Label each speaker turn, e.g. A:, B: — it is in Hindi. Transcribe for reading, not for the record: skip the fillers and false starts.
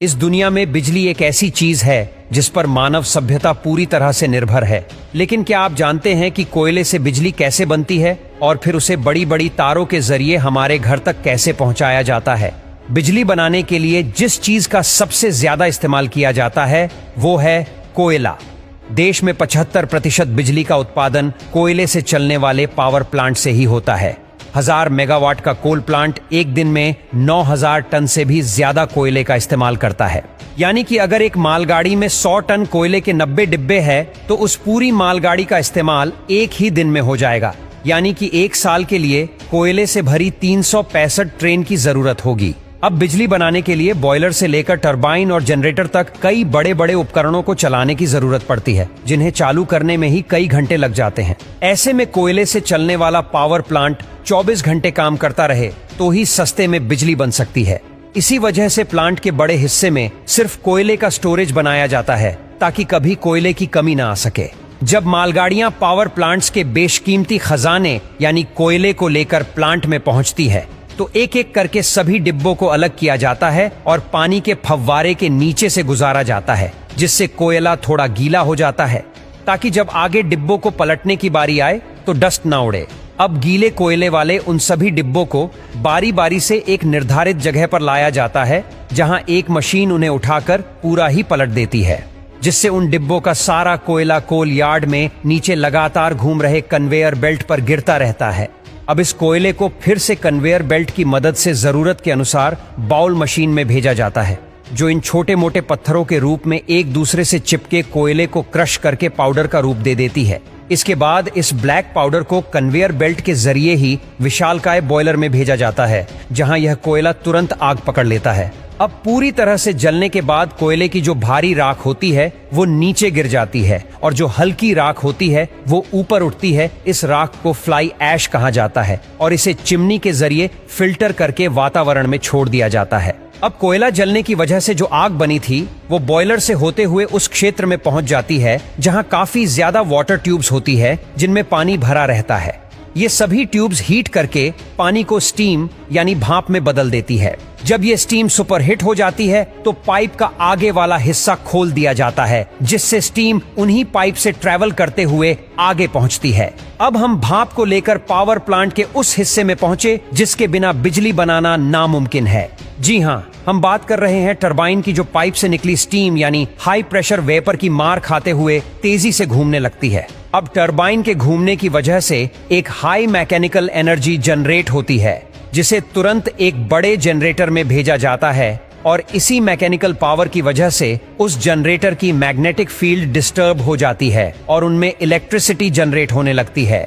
A: इस दुनिया में बिजली एक ऐसी चीज है जिस पर मानव सभ्यता पूरी तरह से निर्भर है। लेकिन क्या आप जानते हैं कि कोयले से बिजली कैसे बनती है और फिर उसे बड़ी बड़ी तारों के जरिए हमारे घर तक कैसे पहुंचाया जाता है? बिजली बनाने के लिए जिस चीज का सबसे ज्यादा इस्तेमाल किया जाता है वो है कोयला। देश में 75% बिजली का उत्पादन कोयले से चलने वाले पावर प्लांट से ही होता है। 1000 मेगावाट का कोल प्लांट एक दिन में 9000 टन से भी ज्यादा कोयले का इस्तेमाल करता है। यानी कि अगर एक मालगाड़ी में 100 टन कोयले के 90 डिब्बे हैं, तो उस पूरी मालगाड़ी का इस्तेमाल एक ही दिन में हो जाएगा। यानी कि एक साल के लिए कोयले से भरी 365 ट्रेन की जरूरत होगी। अब बिजली बनाने के लिए बॉयलर से लेकर टरबाइन और जनरेटर तक कई बड़े बड़े उपकरणों को चलाने की जरूरत पड़ती है, जिन्हें चालू करने में ही कई घंटे लग जाते हैं। ऐसे में कोयले से चलने वाला पावर प्लांट 24 घंटे काम करता रहे तो ही सस्ते में बिजली बन सकती है। इसी वजह से प्लांट के बड़े हिस्से में सिर्फ कोयले का स्टोरेज बनाया जाता है, ताकि कभी कोयले की कमी ना आ सके। जब मालगाड़ियां पावर प्लांट्स के बेशकीमती खजाने यानी कोयले को लेकर प्लांट में पहुंचती है, तो एक एक करके सभी डिब्बों को अलग किया जाता है और पानी के फव्वारे के नीचे से गुजारा जाता है, जिससे कोयला थोड़ा गीला हो जाता है, ताकि जब आगे डिब्बों को पलटने की बारी आए तो डस्ट ना उड़े। अब गीले कोयले वाले उन सभी डिब्बों को बारी बारी से एक निर्धारित जगह पर लाया जाता है, जहां एक मशीन उन्हें उठाकर पूरा ही पलट देती है, जिससे उन डिब्बों का सारा कोयला कोल यार्ड में नीचे लगातार घूम रहे कन्वेयर बेल्ट पर गिरता रहता है। अब इस कोयले को फिर से कन्वेयर बेल्ट की मदद से जरूरत के अनुसार बाउल मशीन में भेजा जाता है, जो इन छोटे मोटे पत्थरों के रूप में एक दूसरे से चिपके कोयले को क्रश करके पाउडर का रूप दे देती है। इसके बाद इस ब्लैक पाउडर को कन्वेयर बेल्ट के जरिए ही विशालकाय बॉयलर में भेजा जाता है, जहां यह कोयला तुरंत आग पकड़ लेता है। अब पूरी तरह से जलने के बाद कोयले की जो भारी राख होती है वो नीचे गिर जाती है और जो हल्की राख होती है वो ऊपर उठती है। इस राख को फ्लाई ऐश कहा जाता है और इसे चिमनी के जरिए फिल्टर करके वातावरण में छोड़ दिया जाता है। अब कोयला जलने की वजह से जो आग बनी थी वो बॉयलर से होते हुए उस क्षेत्र में पहुंच जाती है जहां काफी ज्यादा वाटर ट्यूब्स होती है, जिनमें पानी भरा रहता है। ये सभी ट्यूब्स हीट करके पानी को स्टीम यानी भाप में बदल देती है। जब ये स्टीम सुपरहिट हो जाती है तो पाइप का आगे वाला हिस्सा खोल दिया जाता है, जिससे स्टीम उन्हीं पाइप से ट्रेवल करते हुए आगे पहुंचती है। अब हम भाप को लेकर पावर प्लांट के उस हिस्से में पहुंचे जिसके बिना बिजली बनाना नामुमकिन है। जी हाँ, हम बात कर रहे हैं टरबाइन की, जो पाइप से निकली स्टीम यानी हाई प्रेशर वेपर की मार खाते हुए तेजी से घूमने लगती है। अब टरबाइन के घूमने की वजह से एक हाई मैकेनिकल एनर्जी जनरेट होती है, जिसे तुरंत एक बड़े जनरेटर में भेजा जाता है और इसी मैकेनिकल पावर की वजह से उस जनरेटर की मैग्नेटिक फील्ड डिस्टर्ब हो जाती है और उनमें इलेक्ट्रिसिटी जनरेट होने लगती है।